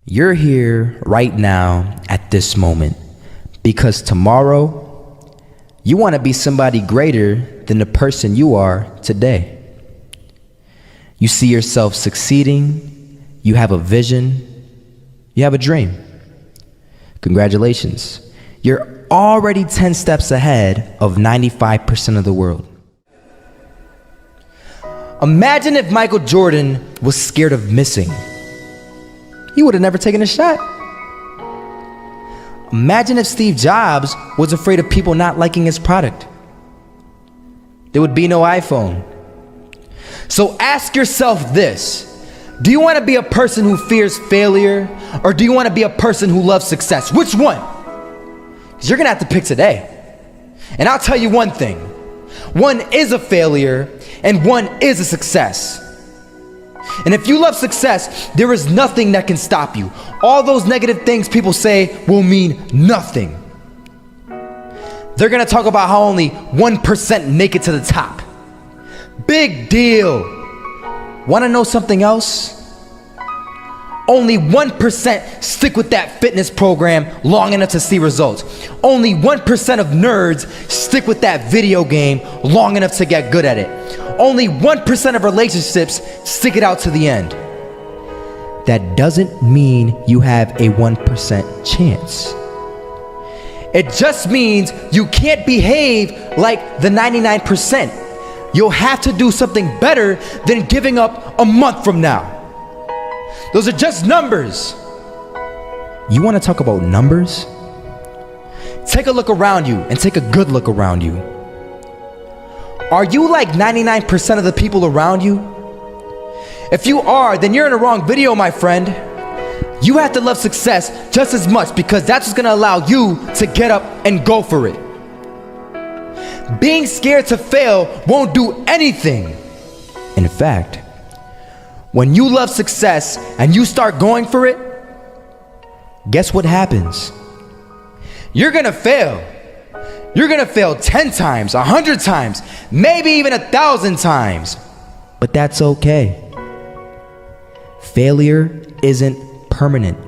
You're here right now at this moment because tomorrow you want to be somebody greater than the person you are today. You see yourself succeeding, you have a vision, you have a dream. Congratulations. You're already 10 steps ahead of 95% of the world. Imagine if Michael Jordan was scared of missing. He would have never taken a shot. Imagine if Steve Jobs was afraid of people not liking his product. There would be no iPhone. So ask yourself this: do you want to be a person who fears failure, or do you want to be a person who loves success? Which one? Because you're going to have to pick today. And I'll tell you one thing: one is a failure and one is a success. And if you love success, there is nothing that can stop you. All those negative things people say will mean nothing. They're gonna talk about how only 1% make it to the top. Big deal. Wanna know something else? Only 1% stick with that fitness program long enough to see results. Only 1% of nerds stick with that video game long enough to get good at it. Only 1% of relationships stick it out to the end. That doesn't mean you have a 1% chance. It just means you can't behave like the 99%. You'll have to do something better than giving up a month from now. Those are just numbers. You want to talk about numbers? Take a look around you and take a good look around you. Are you like 99% of the people around you? If you are, then you're in the wrong video, my friend. You have to love success just as much, because that's what's going to allow you to get up and go for it. Being scared to fail won't do anything. In fact, when you love success and you start going for it, guess what happens? You're gonna fail. You're gonna fail 10 times, 100 times, maybe even 1,000 times. But that's okay. Failure isn't permanent.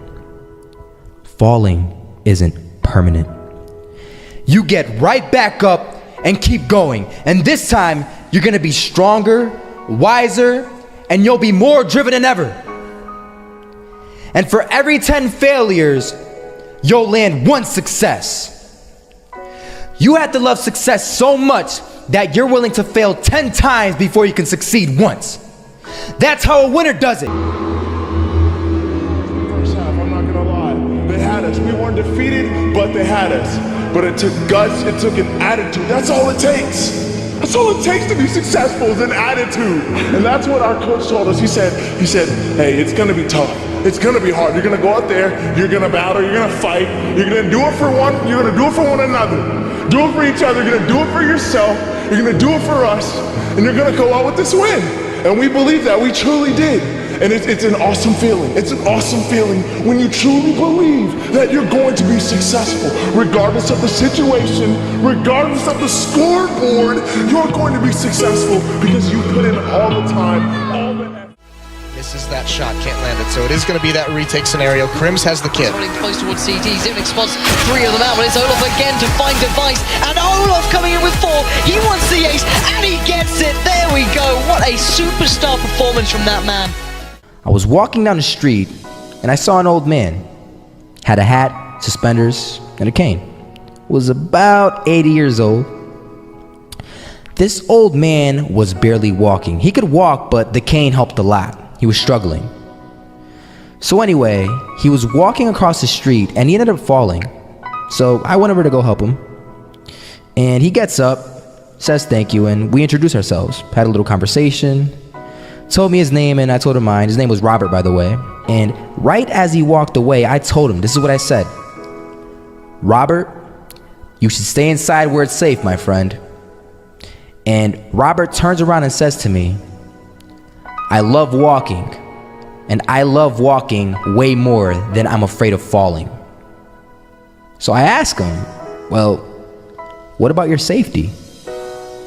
Falling isn't permanent. You get right back up and keep going. And this time, you're gonna be stronger, wiser, and you'll be more driven than ever. And for every 10 failures, you'll land one success. You have to love success so much that you're willing to fail 10 times before you can succeed once. That's how a winner does it. First half, I'm not gonna lie, they had us. We weren't defeated, but they had us. But it took guts, it took an attitude. That's all it takes. That's all it takes to be successful, is an attitude. And that's what our coach told us. He said, hey, it's gonna be tough. It's gonna be hard. You're gonna go out there, you're gonna battle, you're gonna fight, you're gonna do it for one, you're gonna do it for one another. Do it for each other, you're gonna do it for yourself, you're gonna do it for us, and you're gonna go out with this win. And we believe that, we truly did. And it's an awesome feeling. It's an awesome feeling when you truly believe that you're going to be successful. Regardless of the situation, regardless of the scoreboard, you're going to be successful because you put in all the time, all the effort. Misses that shot, can't land it, so it is going to be that retake scenario. Crims has the kid. Running close towards CT, Zivnik spots 3 of them out, but it's Olaf again to find device, and Olaf coming in with 4, he wants the ace, and he gets it, there we go, what a superstar performance from that man. I was walking down the street and I saw an old man. Had a hat, suspenders, and a cane. Was about 80 years old. This old man was barely walking. He could walk, but the cane helped a lot. He was struggling. So anyway, he was walking across the street and he ended up falling. So I went over to go help him. And he gets up, says thank you, and we introduced ourselves. Had a little conversation. Told me his name and I told him mine. His name was Robert, by the way. And right as he walked away, I told him, this is what I said: Robert, you should stay inside where it's safe, my friend. And Robert turns around and says to me, I love walking, and I love walking way more than I'm afraid of falling. So I asked him, well, what about your safety?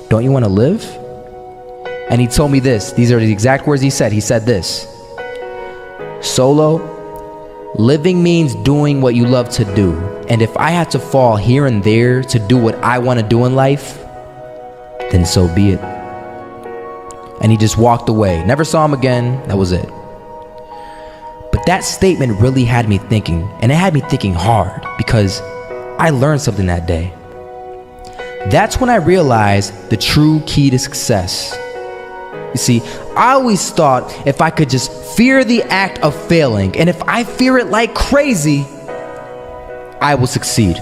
Don't you want to live? And he told me this. These are the exact words he said. He said this: Solo, Living means doing what you love to do. And if I have to fall here and there to do what I want to do in life, then so be it. And he just walked away. Never saw him again. That was it. But that statement really had me thinking, and it had me thinking hard, because I learned something that day. That's when I realized the true key to success. You see, I always thought if I could just fear the act of failing, and if I fear it like crazy, I will succeed.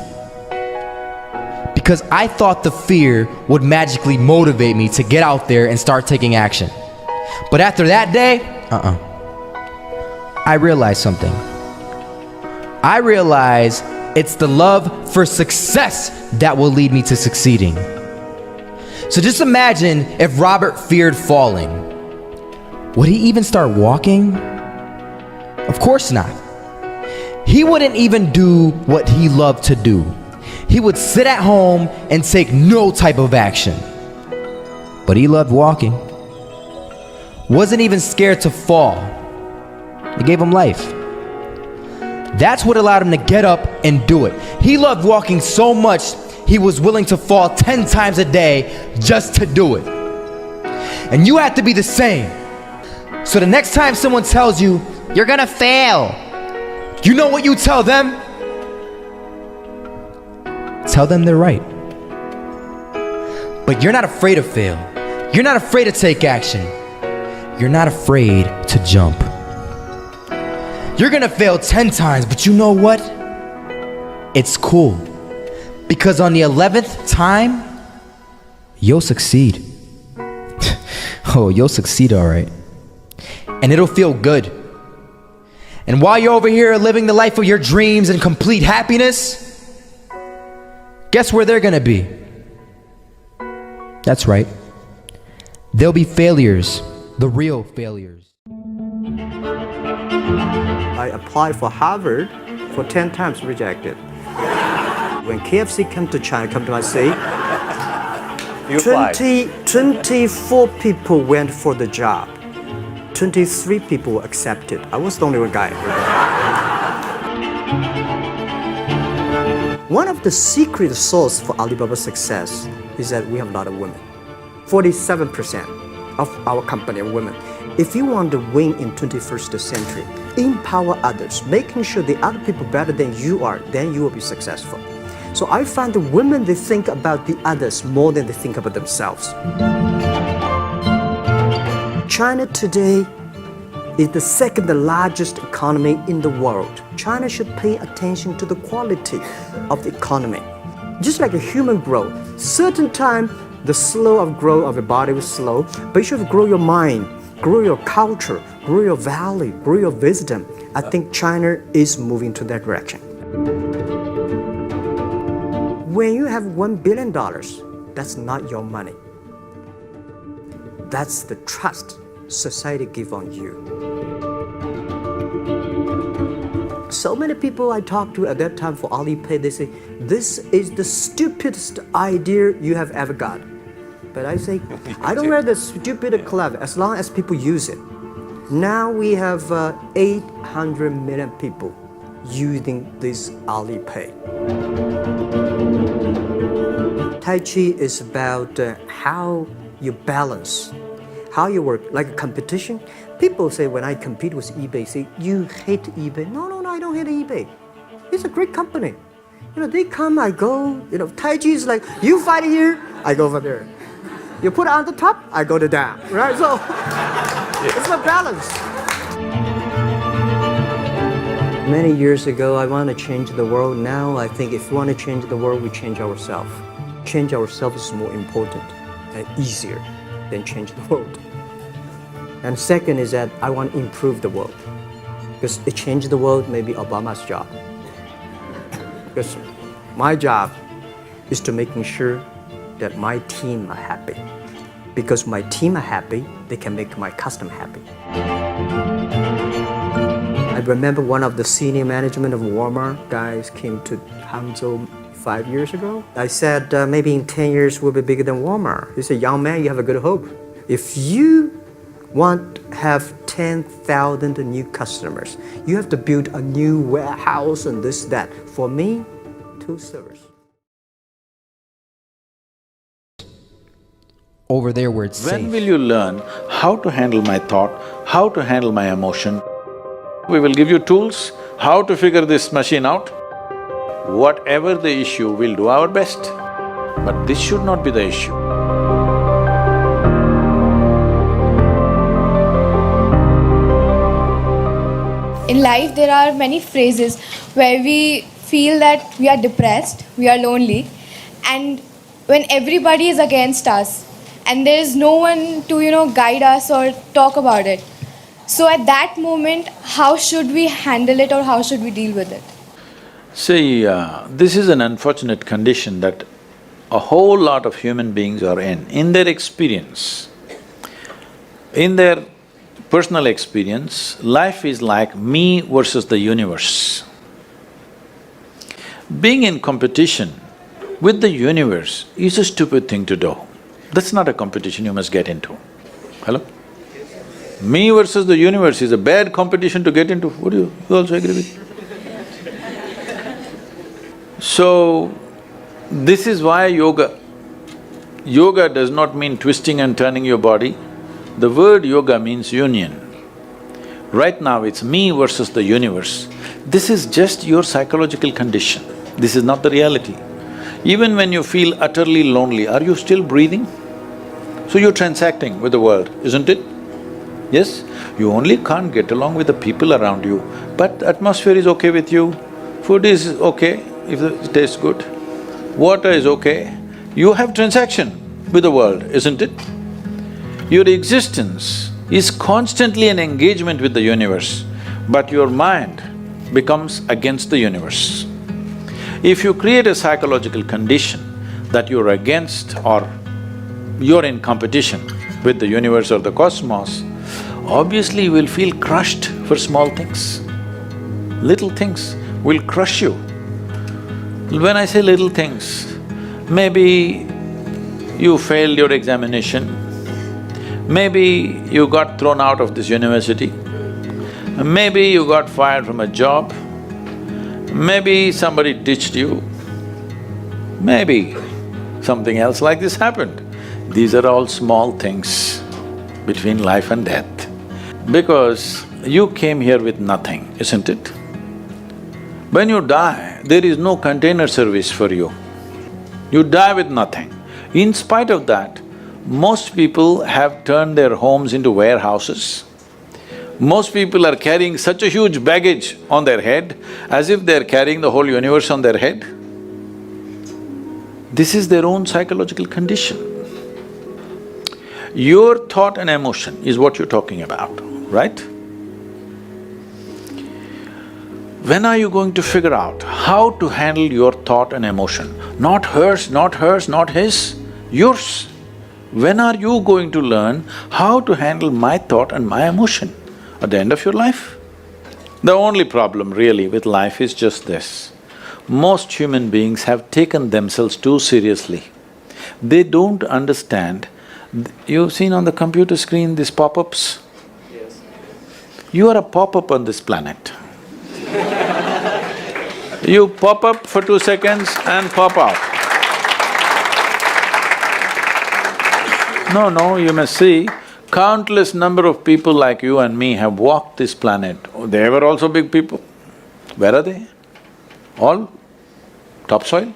Because I thought the fear would magically motivate me to get out there and start taking action. But after that day, I realized something. I realized it's the love for success that will lead me to succeeding. So just imagine if Robert feared falling. Would he even start walking? Of course not. He wouldn't even do what he loved to do. He would sit at home and take no type of action. But he loved walking. Wasn't even scared to fall. It gave him life. That's what allowed him to get up and do it. He loved walking so much, he was willing to fall 10 times a day just to do it. And you have to be the same. So the next time someone tells you, you're gonna fail, you know what you tell them? Tell them they're right. But you're not afraid to fail. You're not afraid to take action. You're not afraid to jump. You're gonna fail 10 times, but you know what? It's cool. Because on the 11th time, you'll succeed. Oh, you'll succeed, all right. And it'll feel good. And while you're over here living the life of your dreams and complete happiness, guess where they're gonna be? That's right. They'll be failures, the real failures. I applied for Harvard for 10 times, rejected. When KFC came to China, come to my city, 24 people went for the job. 23 people were accepted. I was the only one guy. One of the secret source for Alibaba's success is that we have a lot of women. 47% of our company are women. If you want to win in 21st century, empower others, making sure the other people better than you are, then you will be successful. So I find the women, they think about the others more than they think about themselves. China today is the second largest economy in the world. China should pay attention to the quality of the economy. Just like a human growth, certain time the slow of growth of your body is slow, but you should grow your mind, grow your culture, grow your value, grow your wisdom. I think China is moving to that direction. When you have $1 billion, that's not your money. That's the trust society gives on you. So many people I talked to at that time for Alipay, they say, this is the stupidest idea you have ever got. But I say, I don't care the stupid or clever, as long as people use it. Now we have 800 million people using this Alipay. Tai Chi is about how you balance, how you work, like a competition. People say when I compete with eBay, say, you hate eBay. No, I don't hate eBay. It's a great company. You know, they come, I go. You know, Tai Chi is like, you fight here, I go over there. You put it on the top, I go to down, right? So it's a balance. Many years ago, I want to change the world. Now I think if we want to change the world, we change ourselves. Change ourselves is more important and easier than change the world. And second is that I want to improve the world. Because to change the world may be Obama's job. Because my job is to making sure that my team are happy. Because my team are happy, they can make my customer happy. I remember one of the senior management of Walmart guys came to Hangzhou 5 years ago. I said, maybe in 10 years we'll be bigger than Walmart. He said, young man, you have a good hope. If you want to have 10,000 new customers. You have to build a new warehouse and this, that. For me, 2 servers. Over there where it's When safe. will you learn how to handle my thought, how to handle my emotion? We will give you tools, how to figure this machine out. Whatever the issue, we'll do our best. But this should not be the issue. In life, there are many phrases where we feel that we are depressed, we are lonely, and when everybody is against us, and there is no one to, guide us or talk about it. So at that moment, how should we handle it or how should we deal with it? See, this is an unfortunate condition that a whole lot of human beings are in their experience. In their personal experience, life is like me versus the universe. Being in competition with the universe is a stupid thing to do. That's not a competition you must get into. Hello? Me versus the universe is a bad competition to get into. Would you also agree with me? So, this is why yoga. Yoga does not mean twisting and turning your body. The word yoga means union. Right now it's me versus the universe. This is just your psychological condition. This is not the reality. Even when you feel utterly lonely, are you still breathing? So you're transacting with the world, isn't it? Yes? You only can't get along with the people around you, but atmosphere is okay with you, food is okay if it tastes good, water is okay. You have transaction with the world, isn't it? Your existence is constantly an engagement with the universe, but your mind becomes against the universe. If you create a psychological condition that you're against or you're in competition with the universe or the cosmos, obviously you will feel crushed for small things. Little things will crush you. When I say little things, maybe you failed your examination, maybe you got thrown out of this university, maybe you got fired from a job, maybe somebody ditched you, maybe something else like this happened. These are all small things between life and death. Because you came here with nothing, isn't it? When you die, there is no container service for you. You die with nothing. In spite of that, most people have turned their homes into warehouses. Most people are carrying such a huge baggage on their head as if they're carrying the whole universe on their head. This is their own psychological condition. Your thought and emotion is what you're talking about, right? When are you going to figure out how to handle your thought and emotion? Not hers, not hers, not his, yours. When are you going to learn how to handle my thought and my emotion? At the end of your life? The only problem really with life is just this. Most human beings have taken themselves too seriously. They don't understand. You've seen on the computer screen these pop-ups? Yes. You are a pop-up on this planet. You pop up for 2 seconds and pop out. No, you must see, countless number of people like you and me have walked this planet. They were also big people. Where are they? All topsoil?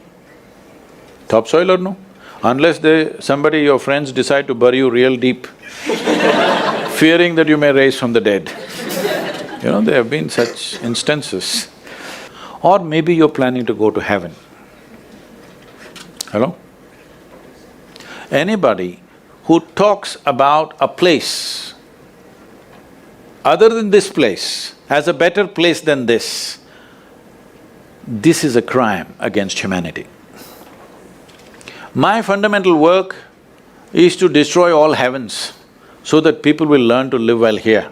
Topsoil or no? Unless somebody, your friends decide to bury you real deep, fearing that you may rise from the dead. There have been such instances. Or maybe you're planning to go to heaven. Hello? Anybody who talks about a place other than this place as a better place than this is a crime against humanity. My fundamental work is to destroy all heavens so that people will learn to live well here.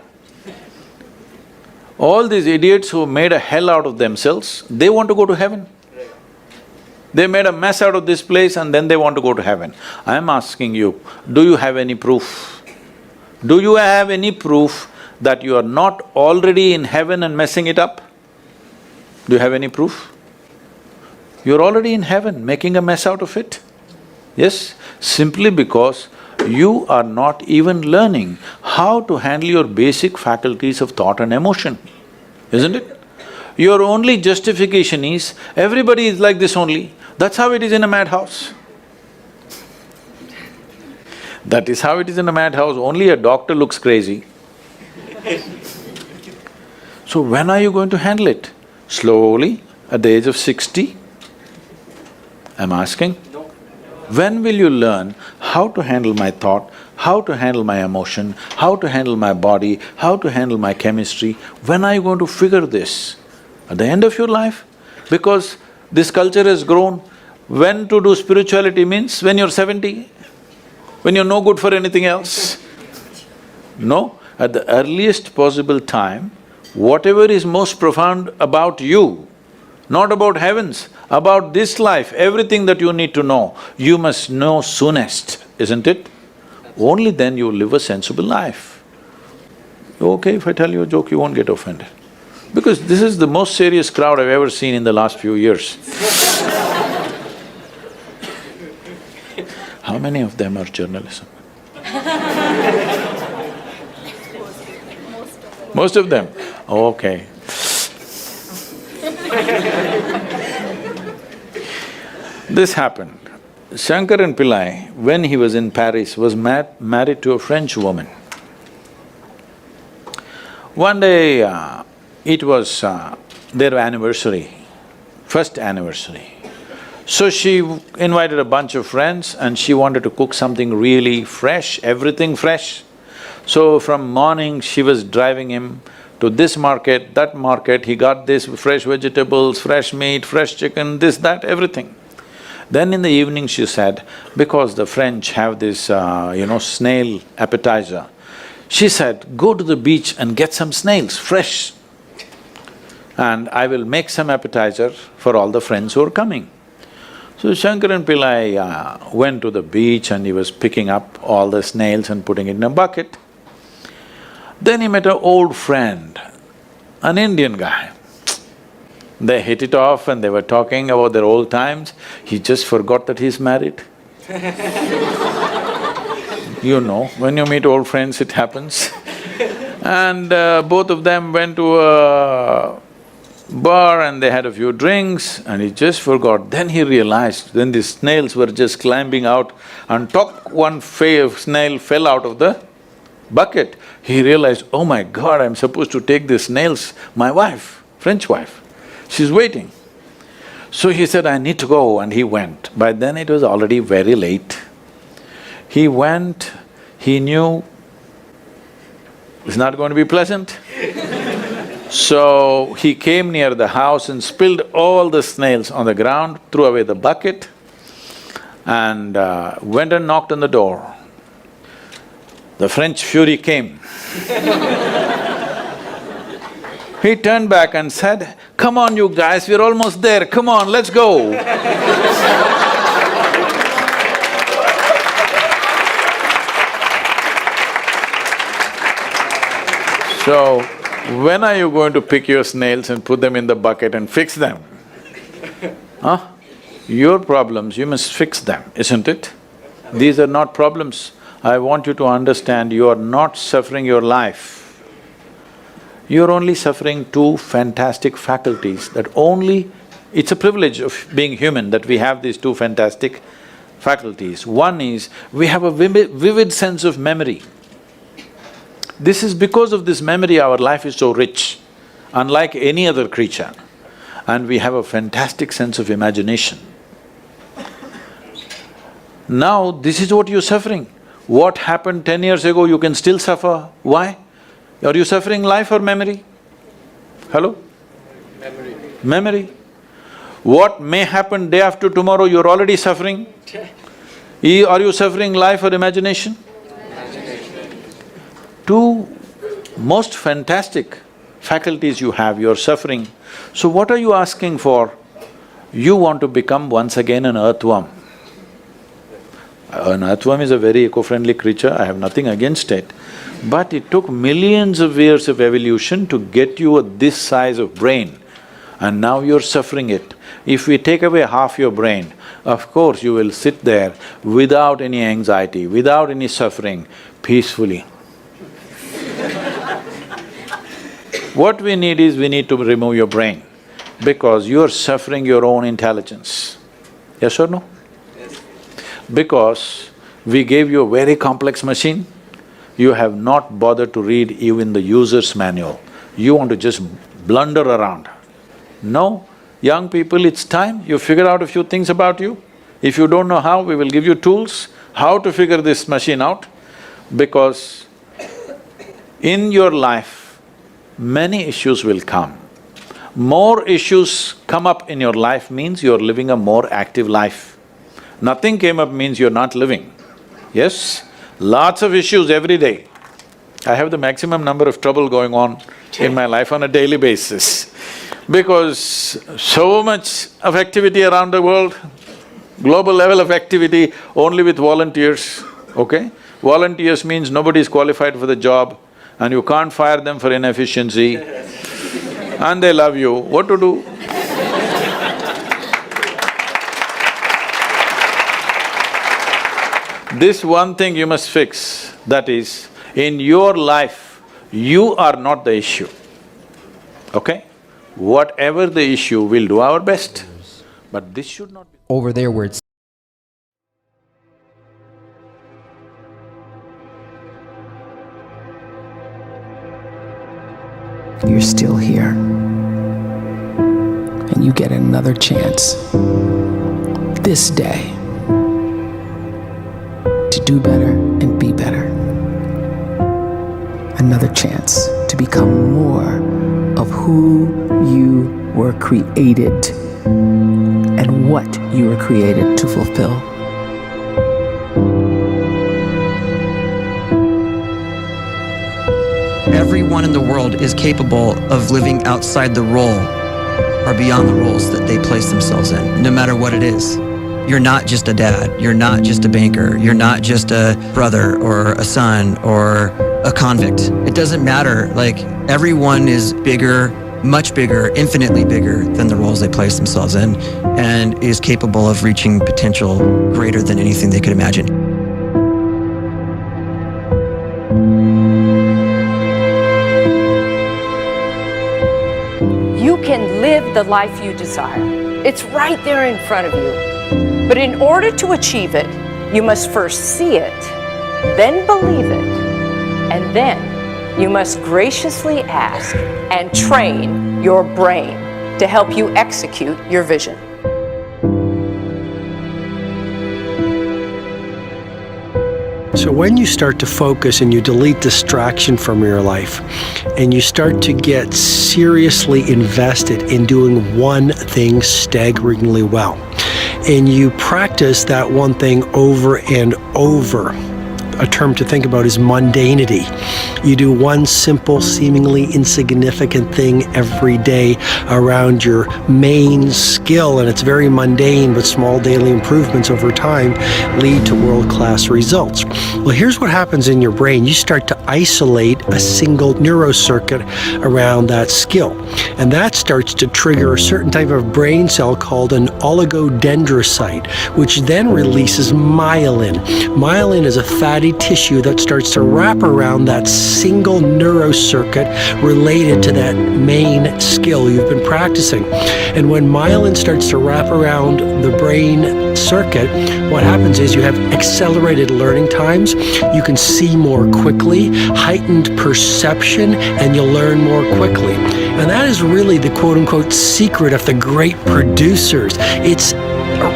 All these idiots who made a hell out of themselves, they want to go to heaven. They made a mess out of this place and then they want to go to heaven. I'm asking you, do you have any proof Do you have any proof that you are not already in heaven and messing it up? Do you have any proof? You're already in heaven, making a mess out of it. Yes, simply because you are not even learning how to handle your basic faculties of thought and emotion, isn't it? Your only justification is, everybody is like this only. That's how it is in a madhouse. That is how it is in a madhouse, only a doctor looks crazy. So when are you going to handle it? Slowly, at the age of 60? I'm asking. When will you learn how to handle my thought, how to handle my emotion, how to handle my body, how to handle my chemistry? When are you going to figure this? At the end of your life? Because this culture has grown. When to do spirituality means when you're 70, when you're no good for anything else. No, at the earliest possible time, whatever is most profound about you, not about heavens, about this life, everything that you need to know, you must know soonest, isn't it? Only then you live a sensible life. Okay, if I tell you a joke, you won't get offended. Because this is the most serious crowd I've ever seen in the last few years. How many of them are journalism? Most of them? Okay. This happened. Shankaran Pillai, when he was in Paris, was married to a French woman. One day, it was their anniversary, first anniversary. So she invited a bunch of friends and she wanted to cook something really fresh, everything fresh. So from morning, she was driving him to this market, that market, he got this fresh vegetables, fresh meat, fresh chicken, this, that, everything. Then in the evening she said, because the French have this, snail appetizer, she said, go to the beach and get some snails, fresh. And I will make some appetizer for all the friends who are coming. So Shankaran Pillai went to the beach and he was picking up all the snails and putting it in a bucket. Then he met an old friend, an Indian guy. They hit it off and they were talking about their old times. He just forgot that he's married. You know, when you meet old friends, it happens. And both of them went to a bar and they had a few drinks and he just forgot. Then he realized, then the snails were just climbing out and one snail fell out of the bucket. He realized, oh my God, I'm supposed to take these snails, my wife, French wife, she's waiting. So he said, I need to go, and he went. By then it was already very late. He went, he knew it's not going to be pleasant. So he came near the house and spilled all the snails on the ground, threw away the bucket and went and knocked on the door. The French fury came. He turned back and said, come on you guys, we're almost there, come on, let's go. So, when are you going to pick your snails and put them in the bucket and fix them? Huh? Your problems, you must fix them, isn't it? These are not problems. I want you to understand, you are not suffering your life. You're only suffering two fantastic faculties that only… It's a privilege of being human that we have these two fantastic faculties. One is, we have a vivid sense of memory. This is because of this memory our life is so rich, unlike any other creature. And we have a fantastic sense of imagination. Now, this is what you're suffering. What happened 10 years ago, you can still suffer. Why? Are you suffering life or memory? Hello? Memory. Memory. What may happen day after tomorrow, you're already suffering. Are you suffering life or imagination? Imagination. Two most fantastic faculties you have, you're suffering. So what are you asking for? You want to become once again an earthworm. An earthworm is a very eco-friendly creature, I have nothing against it. But it took millions of years of evolution to get you this size of brain, and now you're suffering it. If we take away half your brain, of course you will sit there without any anxiety, without any suffering, peacefully. What we need is, we need to remove your brain, because you're suffering your own intelligence. Yes or no? Yes. Because we gave you a very complex machine, you have not bothered to read even the user's manual. You want to just blunder around. No, young people, it's time you figure out a few things about you. If you don't know how, we will give you tools, how to figure this machine out, because in your life, many issues will come. More issues come up in your life means you're living a more active life. Nothing came up means you're not living. Yes? Lots of issues every day. I have the maximum number of trouble going on in my life on a daily basis, because so much of activity around the world, global level of activity only with volunteers, okay? Volunteers means nobody is qualified for the job and you can't fire them for inefficiency and they love you, what to do? This one thing you must fix, that is, in your life, you are not the issue, okay? Whatever the issue, we'll do our best, but this should not be… Over their words. You're still here, and you get another chance this day to do better and be better. Another chance to become more of who you were created and what you were created to fulfill. Everyone in the world is capable of living outside the role or beyond the roles that they place themselves in, no matter what it is. You're not just a dad, you're not just a banker, you're not just a brother or a son or a convict. It doesn't matter, like, everyone is bigger, much bigger, infinitely bigger than the roles they place themselves in, and is capable of reaching potential greater than anything they could imagine. You can live the life you desire. It's right there in front of you. But in order to achieve it, you must first see it, then believe it, and then you must graciously ask and train your brain to help you execute your vision. So when you start to focus and you delete distraction from your life, and you start to get seriously invested in doing one thing staggeringly well, and you practice that one thing over and over, a term to think about is mundanity. You do one simple, seemingly insignificant thing every day around your main skill, and it's very mundane, but small daily improvements over time lead to world-class results. Well, here's what happens in your brain. You start to isolate a single neurocircuit around that skill, and that starts to trigger a certain type of brain cell called an oligodendrocyte, which then releases myelin. Myelin is a fatty tissue that starts to wrap around that single neurocircuit related to that main skill you've been practicing. And when myelin starts to wrap around the brain circuit, what happens is you have accelerated learning times, you can see more quickly, heightened perception, and you'll learn more quickly. And that is really the quote-unquote secret of the great producers. It's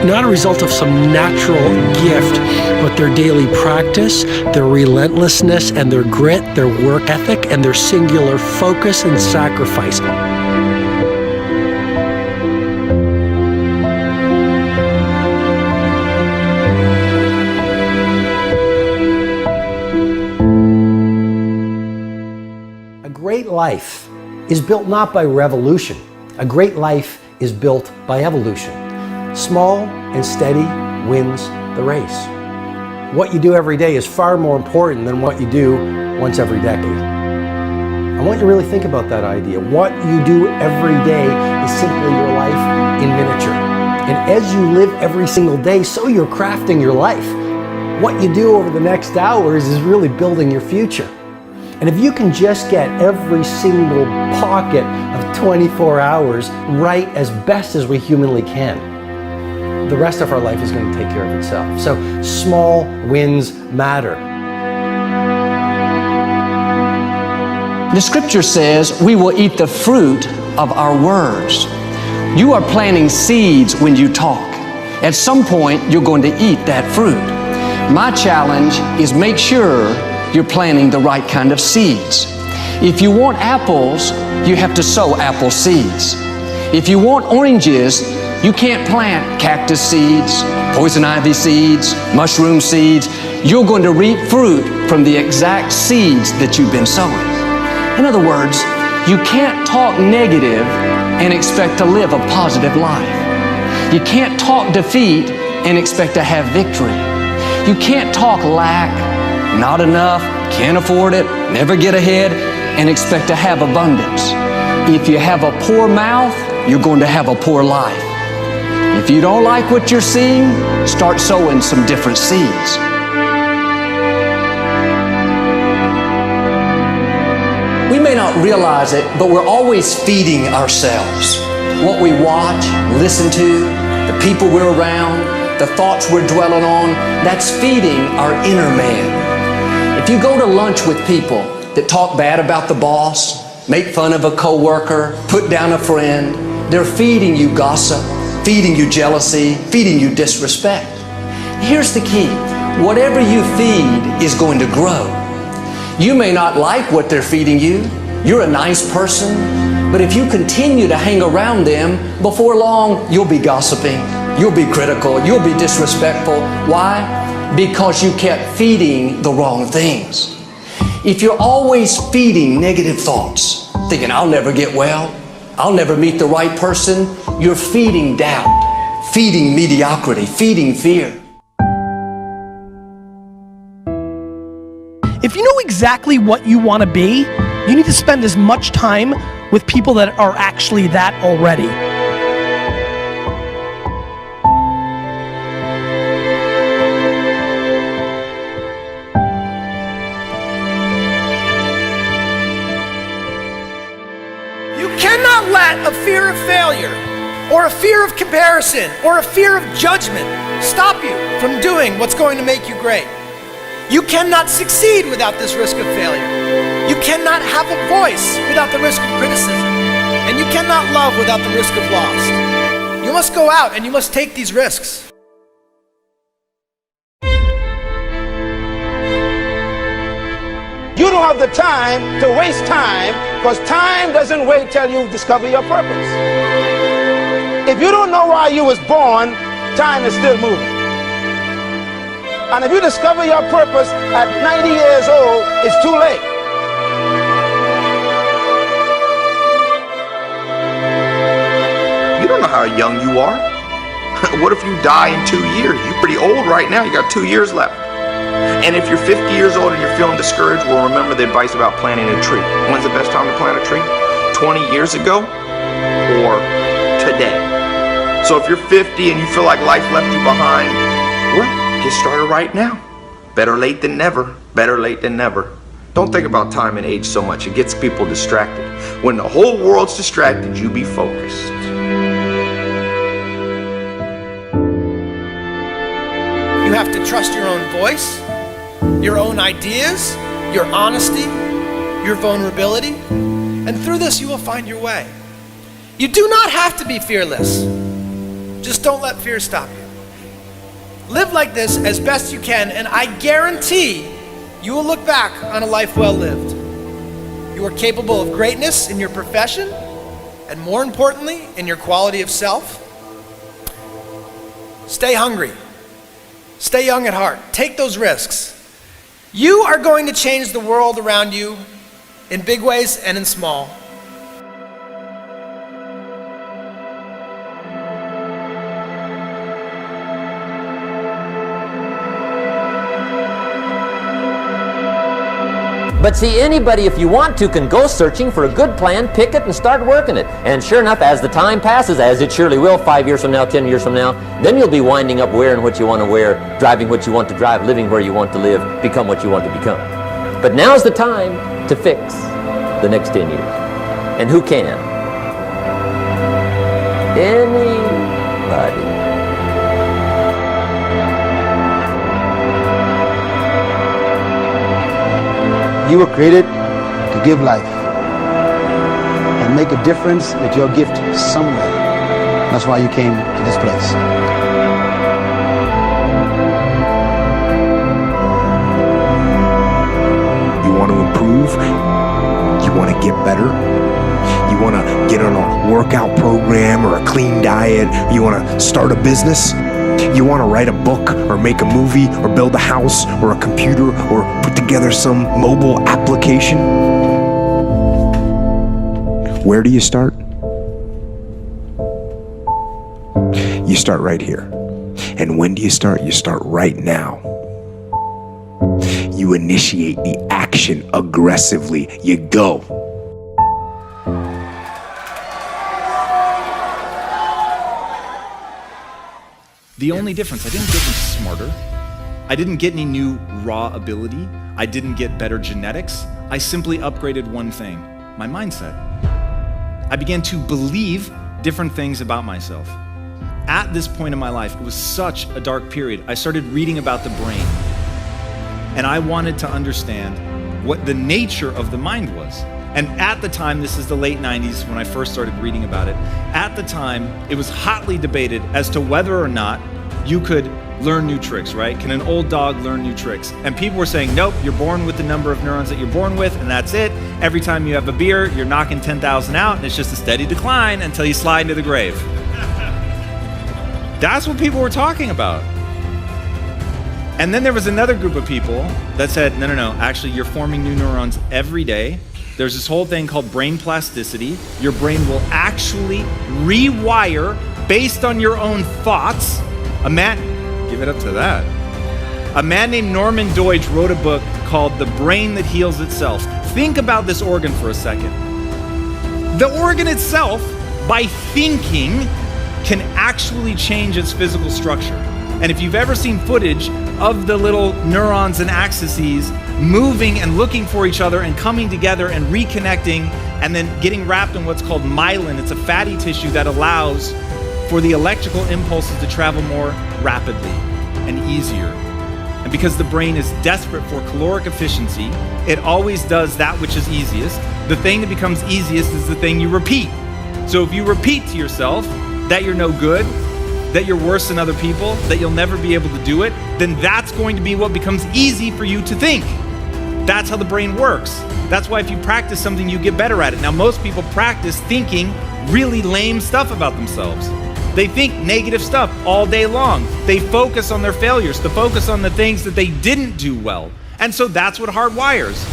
not a result of some natural gift, but their daily practice, their relentlessness and their grit, their work ethic, and their singular focus and sacrifice. A great life is built not by revolution. A great life is built by evolution. Small and steady wins the race. what you do every day is far more important than what you do once every decade. I want you to really think about that idea. What you do every day is simply your life in miniature. And as you live every single day, so you're crafting your life. What you do over the next hours is really building your future. And if you can just get every single pocket of 24 hours right as best as we humanly can, the rest of our life is going to take care of itself. So small wins matter. The scripture says we will eat the fruit of our words. You are planting seeds when you talk. At some point, you're going to eat that fruit. My challenge is make sure you're planting the right kind of seeds. If you want apples, you have to sow apple seeds. If you want oranges, you can't plant cactus seeds, poison ivy seeds, mushroom seeds. You're going to reap fruit from the exact seeds that you've been sowing. In other words, you can't talk negative and expect to live a positive life. You can't talk defeat and expect to have victory. You can't talk lack, not enough, can't afford it, never get ahead, and expect to have abundance. If you have a poor mouth, you're going to have a poor life. If you don't like what you're seeing, start sowing some different seeds. We may not realize it, but we're always feeding ourselves. What we watch, listen to, the people we're around, the thoughts we're dwelling on, that's feeding our inner man. If you go to lunch with people that talk bad about the boss, make fun of a coworker, put down a friend, they're feeding you gossip, feeding you jealousy, feeding you disrespect. Here's the key. Whatever you feed is going to grow. You may not like what they're feeding you. You're a nice person, but if you continue to hang around them, before long, you'll be gossiping, you'll be critical, you'll be disrespectful. Why? Because you kept feeding the wrong things. If you're always feeding negative thoughts, thinking, I'll never get well, I'll never meet the right person, you're feeding doubt, feeding mediocrity, feeding fear. If you know exactly what you want to be, you need to spend as much time with people that are actually that already. You cannot let a fear of failure, or a fear of comparison, or a fear of judgment stop you from doing what's going to make you great. You cannot succeed without this risk of failure. You cannot have a voice without the risk of criticism. And you cannot love without the risk of loss. You must go out and you must take these risks. You don't have the time to waste time, because time doesn't wait till you discover your purpose. If you don't know why you was born, time is still moving. And if you discover your purpose at 90 years old, it's too late. You don't know how young you are. What if you die in 2 years? You're pretty old right now. You got 2 years left. And if you're 50 years old and you're feeling discouraged, well, remember the advice about planting a tree. When's the best time to plant a tree? 20 years ago or today? So if you're 50 and you feel like life left you behind, well, get started right now. Better late than never. Better late than never. Don't think about time and age so much. It gets people distracted. When the whole world's distracted, you be focused. You have to trust your own voice, your own ideas, your honesty, your vulnerability, and through this you will find your way. You do not have to be fearless. Just don't let fear stop you. Live like this as best you can, and I guarantee you will look back on a life well lived. You are capable of greatness in your profession, and more importantly, in your quality of self. Stay hungry. Stay young at heart. Take those risks. You are going to change the world around you in big ways and in small. But see, anybody, if you want to, can go searching for a good plan, pick it, and start working it. And sure enough, as the time passes, as it surely will 5 years from now, 10 years from now, then you'll be winding up wearing what you want to wear, driving what you want to drive, living where you want to live, become what you want to become. But now's the time to fix the next 10 years. And who can? Anybody. You were created to give life and make a difference with your gift somewhere. That's why you came to this place. You want to improve? You want to get better? You want to get on a workout program or a clean diet? You want to start a business? You want to write a book or make a movie or build a house or a computer or put together some mobile application? Where do you start? You start right here. And when do you start? You start right now. You initiate the action aggressively. You go. The only difference, I didn't get any smarter. I didn't get any new raw ability. I didn't get better genetics. I simply upgraded one thing, my mindset. I began to believe different things about myself. At this point in my life, it was such a dark period. I started reading about the brain, and I wanted to understand what the nature of the mind was. And at the time, this is the late 90s when I first started reading about it, at the time, it was hotly debated as to whether or not you could learn new tricks, right? Can an old dog learn new tricks? And people were saying, nope, you're born with the number of neurons that you're born with, and that's it. Every time you have a beer, you're knocking 10,000 out, and it's just a steady decline until you slide into the grave. That's what people were talking about. And then there was another group of people that said, no, actually you're forming new neurons every day. There's this whole thing called brain plasticity. Your brain will actually rewire based on your own thoughts. Give it up to that. A man named Norman Deutsch wrote a book called The Brain That Heals Itself. Think about this organ for a second. The organ itself, by thinking, can actually change its physical structure. And if you've ever seen footage of the little neurons and axes moving and looking for each other and coming together and reconnecting and then getting wrapped in what's called myelin, it's a fatty tissue that allows for the electrical impulses to travel more rapidly and easier. And because the brain is desperate for caloric efficiency, it always does that which is easiest. The thing that becomes easiest is the thing you repeat. So if you repeat to yourself that you're no good, that you're worse than other people, that you'll never be able to do it, then that's going to be what becomes easy for you to think. That's how the brain works. That's why if you practice something, you get better at it. Now, most people practice thinking really lame stuff about themselves. They think negative stuff all day long. They focus on their failures, they focus on the things that they didn't do well. And so that's what hardwires.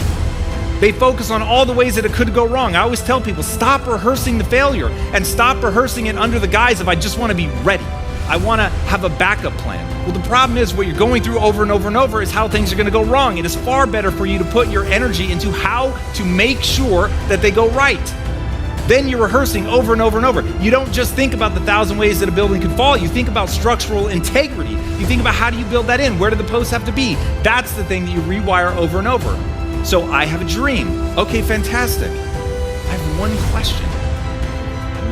They focus on all the ways that it could go wrong. I always tell people, stop rehearsing the failure and stop rehearsing it under the guise of, I just want to be ready. I want to have a backup plan. Well, the problem is what you're going through over and over and over is how things are going to go wrong. It is far better for you to put your energy into how to make sure that they go right. Then you're rehearsing over and over and over. You don't just think about the 1,000 ways that a building could fall. You think about structural integrity. You think about how do you build that in? Where do the posts have to be? That's the thing that you rewire over and over. So I have a dream. Okay, fantastic. I have one question.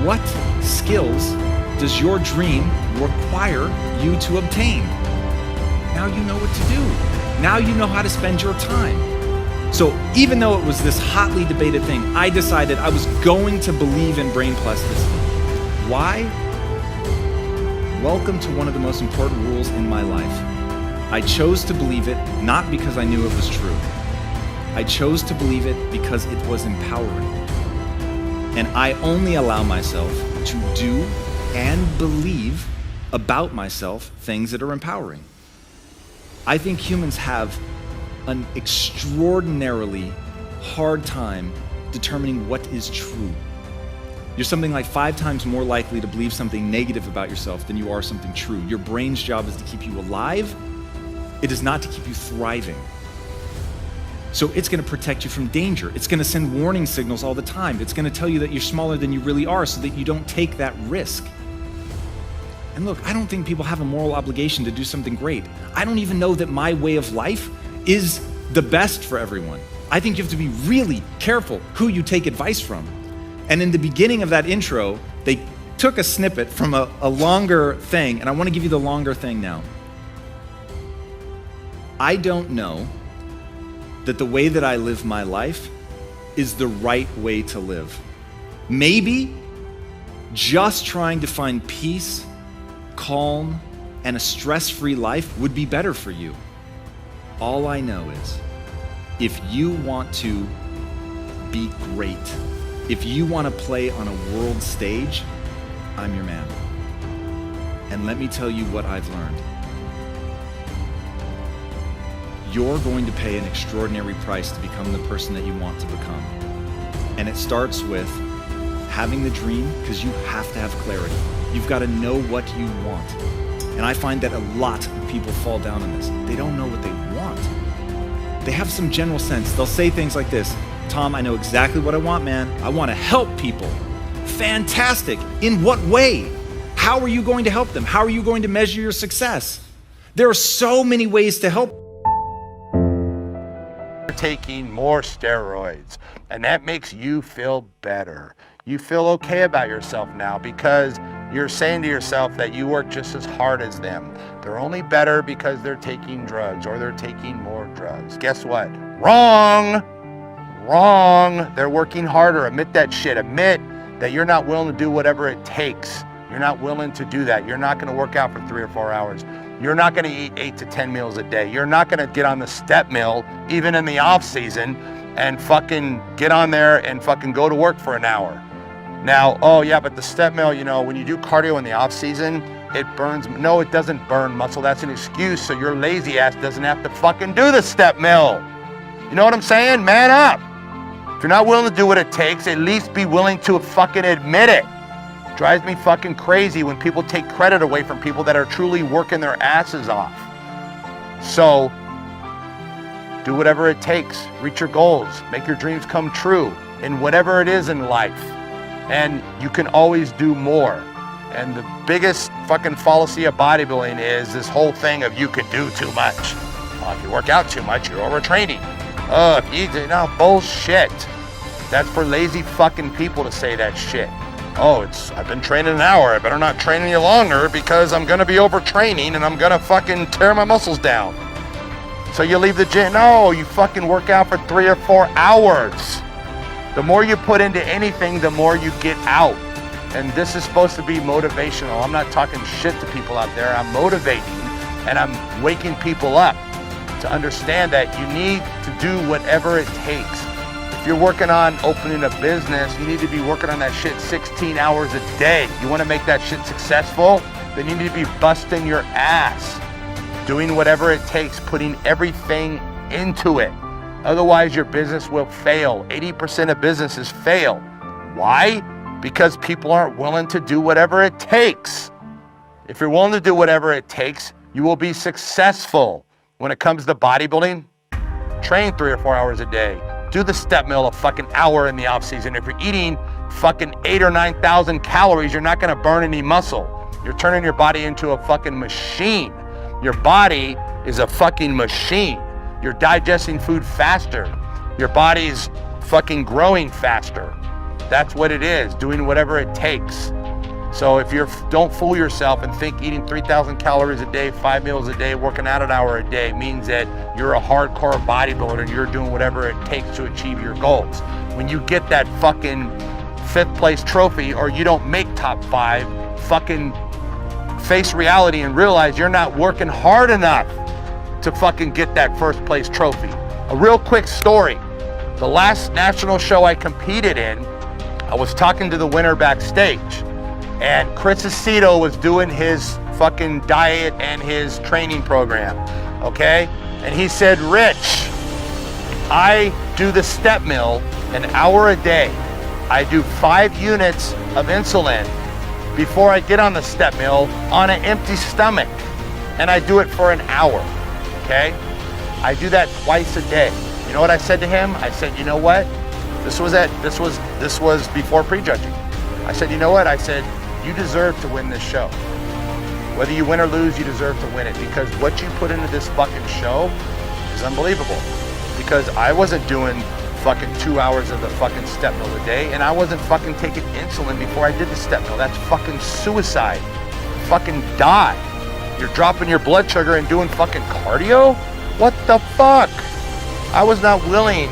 What skills does your dream require you to obtain? Now you know what to do. Now you know how to spend your time. So even though it was this hotly debated thing, I decided I was going to believe in brain plasticity. Why? Welcome to one of the most important rules in my life. I chose to believe it not because I knew it was true. I chose to believe it because it was empowering. And I only allow myself to do and believe about myself things that are empowering. I think humans have an extraordinarily hard time determining what is true. You're something like 5 times more likely to believe something negative about yourself than you are something true. Your brain's job is to keep you alive. It is not to keep you thriving. So it's gonna protect you from danger. It's gonna send warning signals all the time. It's gonna tell you that you're smaller than you really are so that you don't take that risk. And look, I don't think people have a moral obligation to do something great. I don't even know that my way of life is the best for everyone. I think you have to be really careful who you take advice from. And in the beginning of that intro, they took a snippet from a longer thing, and I wanna give you the longer thing now. I don't know that the way that I live my life is the right way to live. Maybe just trying to find peace, calm, and a stress-free life would be better for you. All I know is, if you want to be great, if you want to play on a world stage, I'm your man. And let me tell you what I've learned. You're going to pay an extraordinary price to become the person that you want to become. And it starts with having the dream, because you have to have clarity. You've got to know what you want. And I find that a lot of people fall down on this. They don't know what they want. They have some general sense. They'll say things like this: Tom, I know exactly what I want, man. I want to help people. Fantastic. In what way? How are you going to help them? How are you going to measure your success? There are so many ways to help. Taking more steroids, and that makes you feel better. You feel okay about yourself now because you're saying to yourself that you work just as hard as them. They're only better because they're taking drugs or they're taking more drugs. Guess what? Wrong. Wrong. They're working harder. Admit that shit. Admit that you're not willing to do whatever it takes. You're not willing to do that. You're not going to work out for 3 or 4 hours. You're not going to eat 8 to 10 meals a day. You're not going to get on the step mill, even in the off season, and fucking get on there and fucking go to work for an hour. Now, oh yeah, but the step mill, you know, when you do cardio in the off season, it burns. No, it doesn't burn muscle. That's an excuse so your lazy ass doesn't have to fucking do the step mill. You know what I'm saying? Man up. If you're not willing to do what it takes, at least be willing to fucking admit it. Drives me fucking crazy when people take credit away from people that are truly working their asses off. So, do whatever it takes. Reach your goals. Make your dreams come true in whatever it is in life. And you can always do more. And the biggest fucking fallacy of bodybuilding is this whole thing of you could do too much. Well, if you work out too much, you're overtraining. Oh, if you do, no, bullshit. That's for lazy fucking people to say that shit. Oh, I've been training an hour, I better not train any longer because I'm gonna be overtraining and I'm gonna fucking tear my muscles down. So you leave the gym. No, you fucking work out for 3 or 4 hours. The more you put into anything, the more you get out. And this is supposed to be motivational. I'm not talking shit to people out there. I'm motivating and I'm waking people up to understand that you need to do whatever it takes. If you're working on opening a business, you need to be working on that shit 16 hours a day. You want to make that shit successful? Then you need to be busting your ass, doing whatever it takes, putting everything into it. Otherwise, your business will fail. 80% of businesses fail. Why? Because people aren't willing to do whatever it takes. If you're willing to do whatever it takes, you will be successful. When it comes to bodybuilding, train 3 or 4 hours a day. Do the step mill a fucking hour in the off season. If you're eating fucking 8,000 or 9,000 calories, you're not gonna burn any muscle. You're turning your body into a fucking machine. Your body is a fucking machine. You're digesting food faster. Your body's fucking growing faster. That's what it is, doing whatever it takes. So if don't fool yourself and think eating 3,000 calories a day, 5 meals a day, working out an hour a day means that you're a hardcore bodybuilder and you're doing whatever it takes to achieve your goals. When you get that fucking 5th place trophy or you don't make top 5, fucking face reality and realize you're not working hard enough to fucking get that 1st place trophy. A real quick story. The last national show I competed in, I was talking to the winner backstage. And Chris Aceto was doing his fucking diet and his training program, okay? And he said, Rich, I do the step mill an hour a day. I do 5 units of insulin before I get on the step mill on an empty stomach. And I do it for an hour, okay? I do that twice a day. You know what I said to him? I said, you know what? This was before prejudging. I said, you know what? I said, you deserve to win this show. Whether you win or lose, you deserve to win it, because what you put into this fucking show is unbelievable. Because I wasn't doing fucking 2 hours of the fucking step mill a day, and I wasn't fucking taking insulin before I did the step mill. That's fucking suicide. Fucking die. You're dropping your blood sugar and doing fucking cardio? What the fuck? I was not willing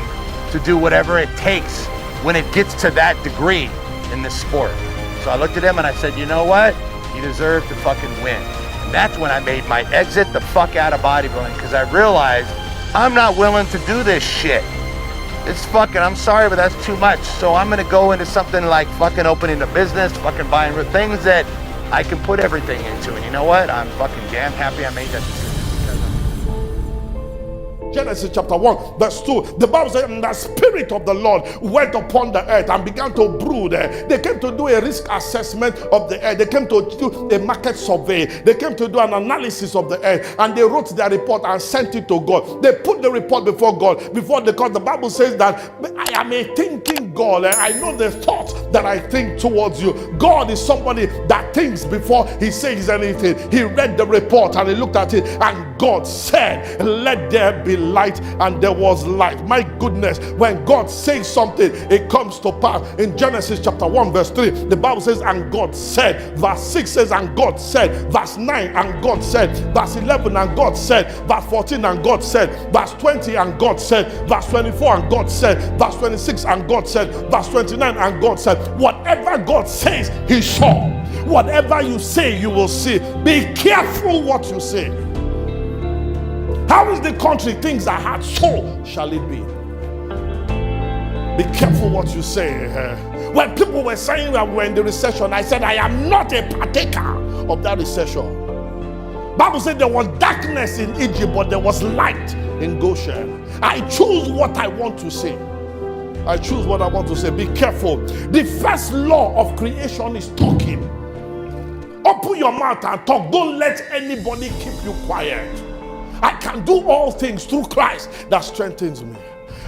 to do whatever it takes when it gets to that degree in this sport. So I looked at him and I said, you know what? You deserve to fucking win. And that's when I made my exit the fuck out of bodybuilding, because I realized I'm not willing to do this shit. It's fucking, I'm sorry, but that's too much. So I'm gonna go into something like fucking opening a business, fucking buying things that I can put everything into. And you know what? I'm fucking damn happy I made that decision. Genesis chapter 1 verse 2, the Bible says, and the Spirit of the Lord went upon the earth and began to brood. They came to do a risk assessment of the earth. They came to do a market survey. They came to do an analysis of the earth, and they wrote their report and sent it to God. They put the report before God, because the Bible says that I am a thinking God. I know the thoughts that I think towards you. God is somebody that thinks before he says anything. He read the report and he looked at it, and God said, let there be light, and there was light. My goodness, when God says something, it comes to pass. In Genesis chapter 1 verse 3, the Bible says, and God said. Verse 6 says, and God said. Verse 9, and God said. Verse 11, and God said. Verse 14, and God said. Verse 20, and God said. Verse 24, and God said. Verse 26, and God said. Verse 29, and God said. Whatever God says, he shall. Whatever you say, you will see. Be careful what you say. How is the country? Things are hard, so shall it be. Be careful what you say. When people were saying that we're in the recession, I said, I am not a partaker of that recession. Bible said there was darkness in Egypt, but there was light in Goshen. I choose what I want to say. I choose what I want to say. Be careful. The first law of creation is talking. Open your mouth and talk. Don't let anybody keep you quiet. I can do all things through Christ that strengthens me.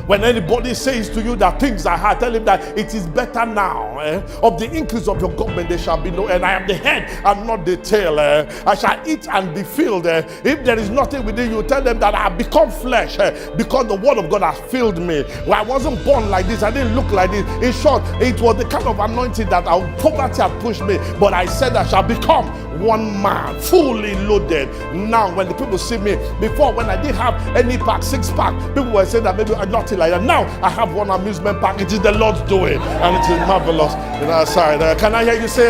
When anybody says to you that things are hard, tell him that it is better now. Of the increase of your government there shall be no end. I am the head and not the tail. I shall eat and be filled. If there is nothing within you, tell them that I have become flesh because the word of God has filled me. Well, I wasn't born like this. I didn't look like this. In short, it was the kind of anointing that poverty had pushed me. But I said I shall become one man, fully loaded. Now, when the people see me, before when I didn't have any pack, 6-pack, people were saying that maybe nothing like that. Now I have one amusement park. It is the Lord's doing, and it is marvelous. Outside, can I hear you say,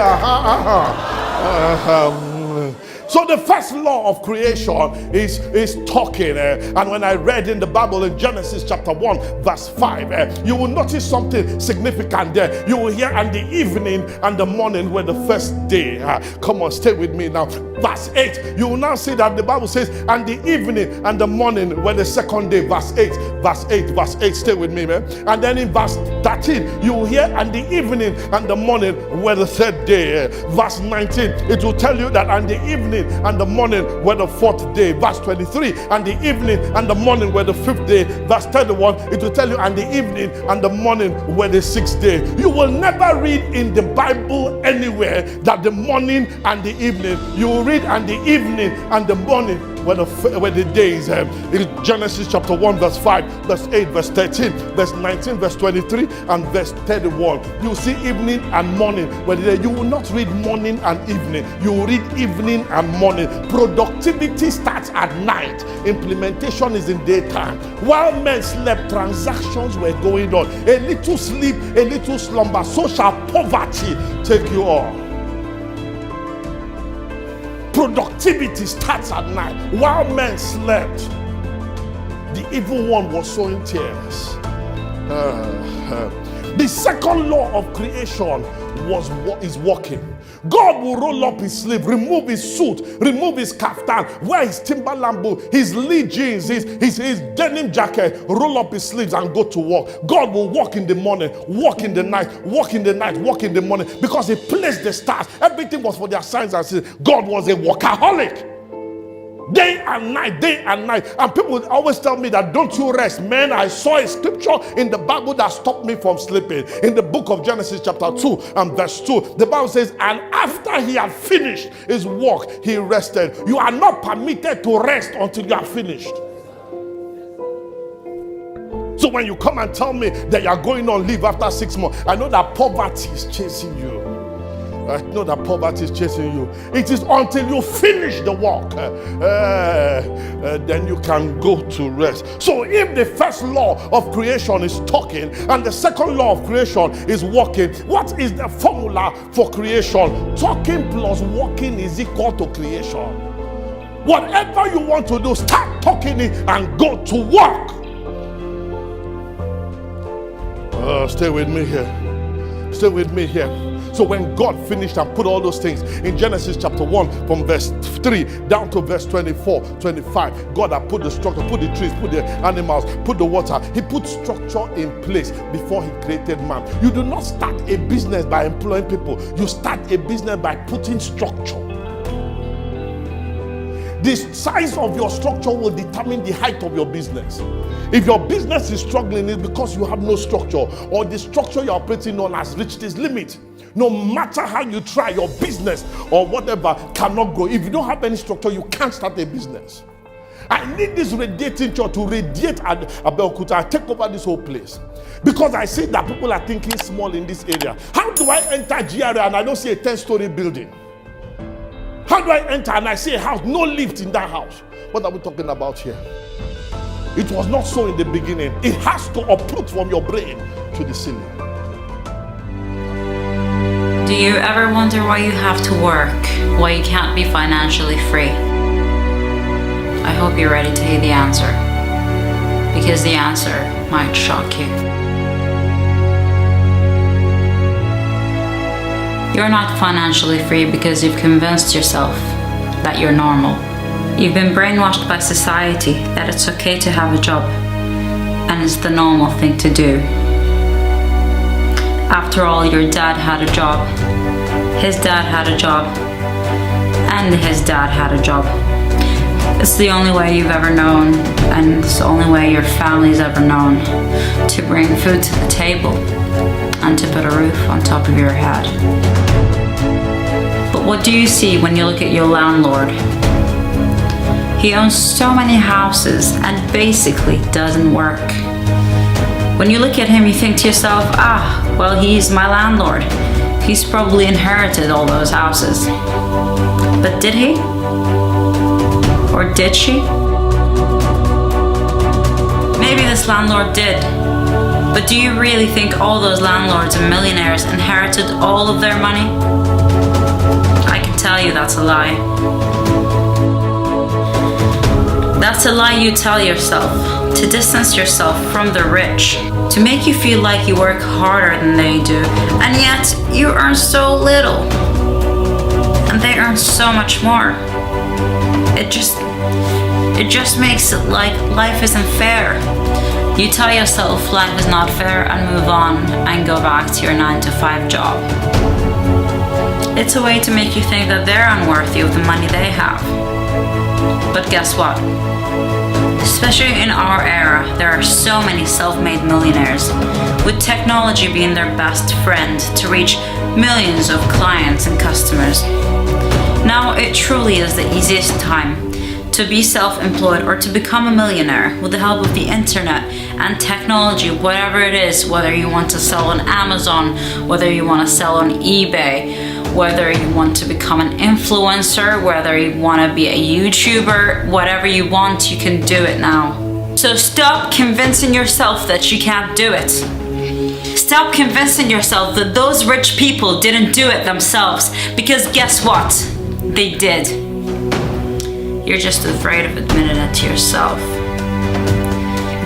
So the first law of creation is talking. And when I read in the Bible in Genesis chapter 1 verse 5, you will notice something significant there. You will hear, and the evening and the morning were the first day. Come on, stay with me now. Verse 8, you will now see that the Bible says, and the evening and the morning were the second day. Verse 8, verse 8, verse 8, stay with me, man. And then in verse 13, you will hear, and the evening and the morning were the third day. Verse 19, it will tell you that, and the evening and the morning were the fourth day. Verse 23, and the evening and the morning were the fifth day. Verse 31, it will tell you, and the evening and the morning were the sixth day. You will never read in the Bible anywhere that the morning and the evening. You will read, and the evening and the morning were the days. In Genesis chapter 1 verse 5, verse 8, verse 13, verse 19, verse 23, and verse 31. You see evening and morning. You will not read morning and evening. You will read evening and morning. Productivity starts at night. Implementation is in daytime. While men slept, transactions were going on. A little sleep, a little slumber, so shall poverty take you on. Productivity starts at night. While men slept, the evil one was sowing tears. The second law of creation is walking. God will roll up his sleeve, remove his suit, remove his kaftan, wear his Timberland boot, his Lee jeans, his denim jacket, roll up his sleeves and go to work. God will walk in the morning, walk in the night, walk in the night, walk in the morning, because he placed the stars. Everything was for their signs and seasons. God was a workaholic. Day and night, day and night. And people always tell me that don't you rest. Man, I saw a scripture in the Bible that stopped me from sleeping. In the book of Genesis chapter 2 and verse 2, the Bible says, and after he had finished his work, he rested. You are not permitted to rest until you are finished. So when you come and tell me that you are going on leave after 6 months, I know that poverty is chasing you. I know that poverty is chasing you. It is until you finish the work, then you can go to rest. So if the first law of creation is talking and the second law of creation is walking, what is the formula for creation? Talking plus walking is equal to creation. Whatever you want to do, start talking it and go to work. Stay with me here. Stay with me here. So when God finished and put all those things in Genesis chapter 1 from verse 3 down to verse 24, 25, God had put the structure, put the trees, put the animals, put the water. He put structure in place before he created man. You do not start a business by employing people. You start a business by putting structure. The size of your structure will determine the height of your business. If your business is struggling, it's because you have no structure, or the structure you're operating on has reached its limit. No matter how you try, your business or whatever cannot grow. If you don't have any structure, you can't start a business. I need this radiating church to radiate Abeokuta and take over this whole place. Because I see that people are thinking small in this area. How do I enter GRA and I don't see a 10-story building? How do I enter and I see a house, no lift in that house? What are we talking about here? It was not so in the beginning. It has to uproot from your brain to the ceiling. Do you ever wonder why you have to work, why you can't be financially free? I hope you're ready to hear the answer, because the answer might shock you. You're not financially free because you've convinced yourself that you're normal. You've been brainwashed by society that it's okay to have a job, and it's the normal thing to do. After all, your dad had a job, his dad had a job, and his dad had a job. It's the only way you've ever known, and it's the only way your family's ever known, to bring food to the table and to put a roof on top of your head. But what do you see when you look at your landlord? He owns so many houses and basically doesn't work. When you look at him, you think to yourself, well, he's my landlord. He's probably inherited all those houses. But did he? Or did she? Maybe this landlord did. But do you really think all those landlords and millionaires inherited all of their money? I can tell you that's a lie. That's a lie you tell yourself, to distance yourself from the rich, to make you feel like you work harder than they do, and yet you earn so little, and they earn so much more. It just makes it like life isn't fair. You tell yourself life is not fair and move on and go back to your 9-to-5 job. It's a way to make you think that they're unworthy of the money they have. But guess what? Especially in our era, there are so many self-made millionaires, with technology being their best friend to reach millions of clients and customers. Now it truly is the easiest time to be self-employed or to become a millionaire with the help of the internet and technology, whatever it is, whether you want to sell on Amazon, whether you want to sell on eBay, whether you want to become an influencer, whether you want to be a YouTuber, whatever you want, you can do it now. So stop convincing yourself that you can't do it. Stop convincing yourself that those rich people didn't do it themselves, because guess what? They did. You're just afraid of admitting it to yourself.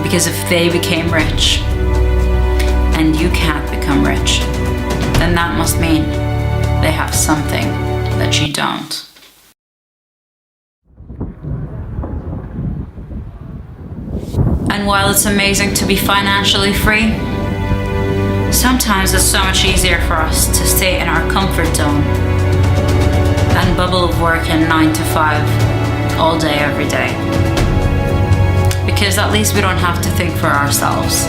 Because if they became rich and you can't become rich, then that must mean they have something that you don't. And while it's amazing to be financially free, sometimes it's so much easier for us to stay in our comfort zone and bubble of work in 9-to-5 all day, every day. Because at least we don't have to think for ourselves.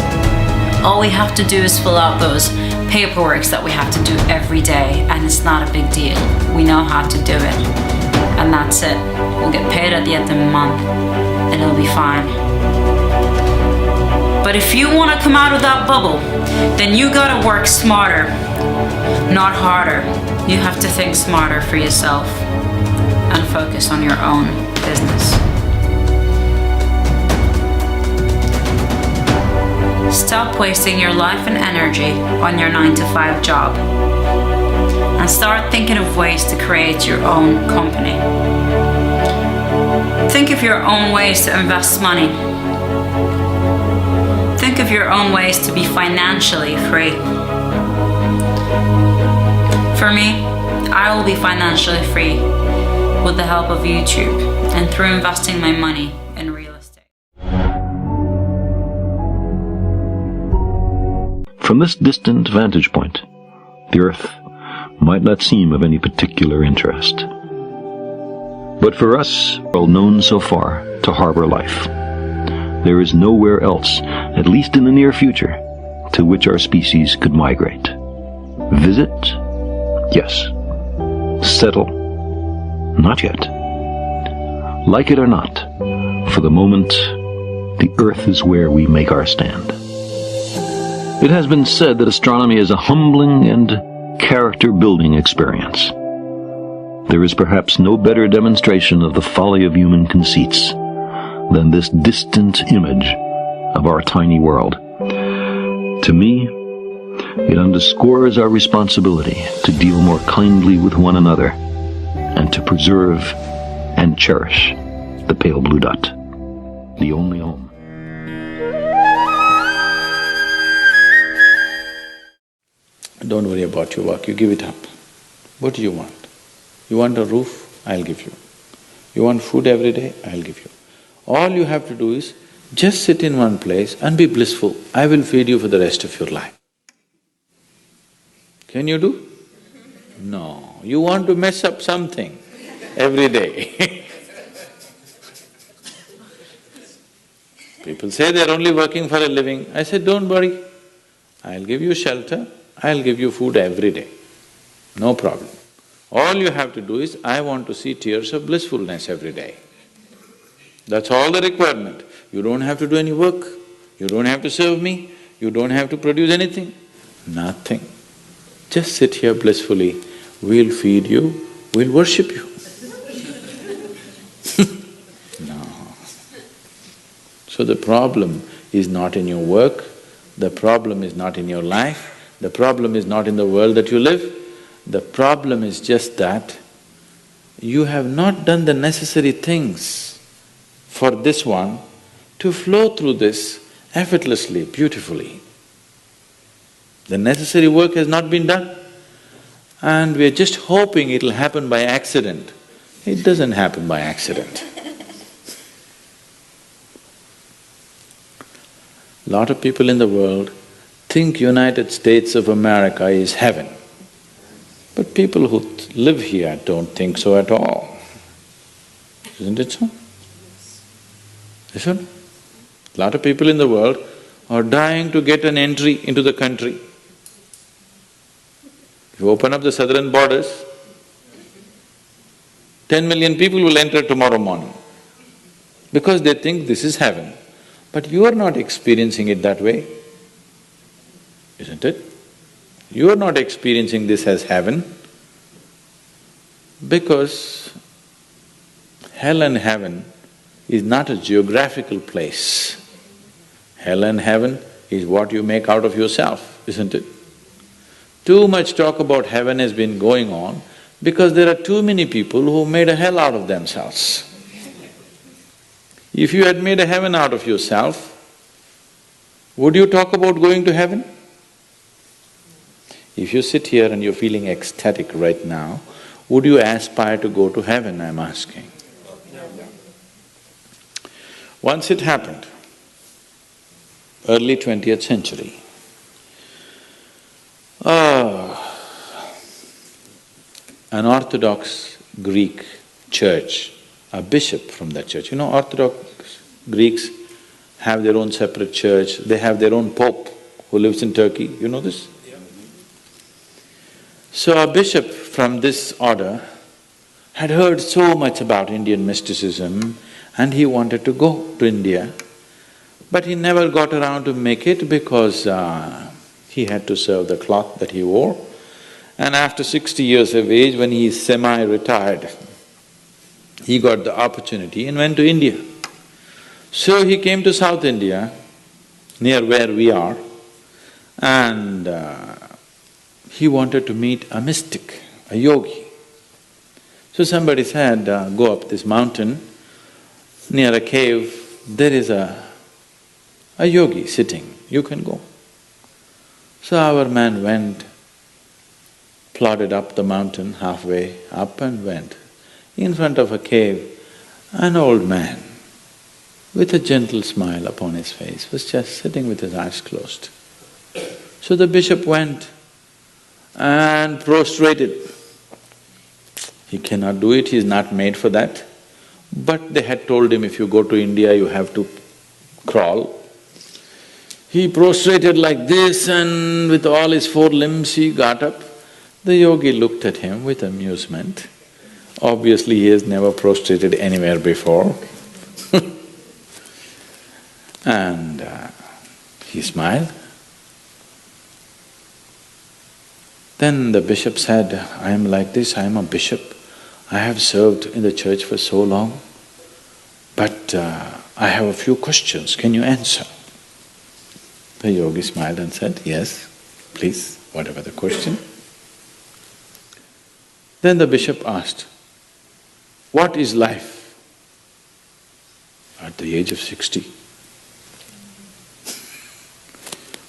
All we have to do is fill out those paperworks that we have to do every day, and it's not a big deal. We know how to do it, and that's it. We'll get paid at the end of the month, and it'll be fine. But if you want to come out of that bubble, then you gotta work smarter, not harder. You have to think smarter for yourself and focus on your own business. Stop wasting your life and energy on your 9-to-5 job and start thinking of ways to create your own company. Think of your own ways to invest money. Think of your own ways to be financially free. For me, I will be financially free with the help of YouTube and through investing my money in real estate. From this distant vantage point, the Earth might not seem of any particular interest. But for us, well known so far to harbor life, there is nowhere else, at least in the near future, to which our species could migrate. Visit? Yes. Settle? Not yet. Like it or not, for the moment, the Earth is where we make our stand. It has been said that astronomy is a humbling and character-building experience. There is perhaps no better demonstration of the folly of human conceits than this distant image of our tiny world. To me, it underscores our responsibility to deal more kindly with one another and to preserve and cherish the pale blue dot, the only home. Don't worry about your work, you give it up. What do you want? You want a roof? I'll give you. You want food every day? I'll give you. All you have to do is just sit in one place and be blissful. I will feed you for the rest of your life. Can you do? No, you want to mess up something every day. People say they're only working for a living. I said, don't worry, I'll give you shelter, I'll give you food every day, no problem. All you have to do is, I want to see tears of blissfulness every day. That's all the requirement. You don't have to do any work, you don't have to serve me, you don't have to produce anything, nothing. Just sit here blissfully, we'll feed you, we'll worship you. No. So the problem is not in your work, the problem is not in your life, the problem is not in the world that you live, the problem is just that you have not done the necessary things for this one to flow through this effortlessly, beautifully. The necessary work has not been done and we are just hoping it'll happen by accident. It doesn't happen by accident. Lot of people in the world think United States of America is heaven. But people who live here don't think so at all. Isn't it so? Isn't it? A lot of people in the world are dying to get an entry into the country. If you open up the southern borders, 10 million people will enter tomorrow morning because they think this is heaven. But you are not experiencing it that way, isn't it? You are not experiencing this as heaven because hell and heaven is not a geographical place. Hell and heaven is what you make out of yourself, isn't it? Too much talk about heaven has been going on because there are too many people who made a hell out of themselves. If you had made a heaven out of yourself, would you talk about going to heaven? If you sit here and you're feeling ecstatic right now, would you aspire to go to heaven, I'm asking? Once it happened, early 20th century, an Orthodox Greek church a bishop from that church. You know, Orthodox Greeks have their own separate church, they have their own pope who lives in Turkey, you know this? Yeah. So a bishop from this order had heard so much about Indian mysticism and he wanted to go to India, but he never got around to make it because he had to serve the cloth that he wore. And after 60 years of age, when he is semi-retired, he got the opportunity and went to India. So he came to South India, near where we are, and he wanted to meet a mystic, a yogi. So somebody said, go up this mountain, near a cave, there is a yogi sitting, you can go. So our man went, plodded up the mountain, halfway up and went. In front of a cave, an old man with a gentle smile upon his face was just sitting with his eyes closed. So the bishop went and prostrated. He cannot do it, he is not made for that. But they had told him, if you go to India, you have to crawl. He prostrated like this and with all his four limbs he got up. The yogi looked at him with amusement. Obviously, he has never prostrated anywhere before. And he smiled. Then the bishop said, I am like this, I am a bishop. I have served in the church for so long, but I have a few questions, can you answer? The yogi smiled and said, yes, please, whatever the question. Then the bishop asked, what is life? At the age of 60.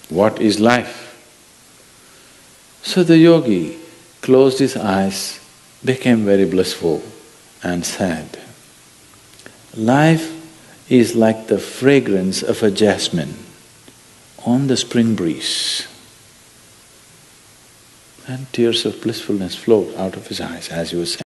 What is life? So the yogi closed his eyes, became very blissful and said, life is like the fragrance of a jasmine on the spring breeze. And tears of blissfulness flowed out of his eyes as he was saying.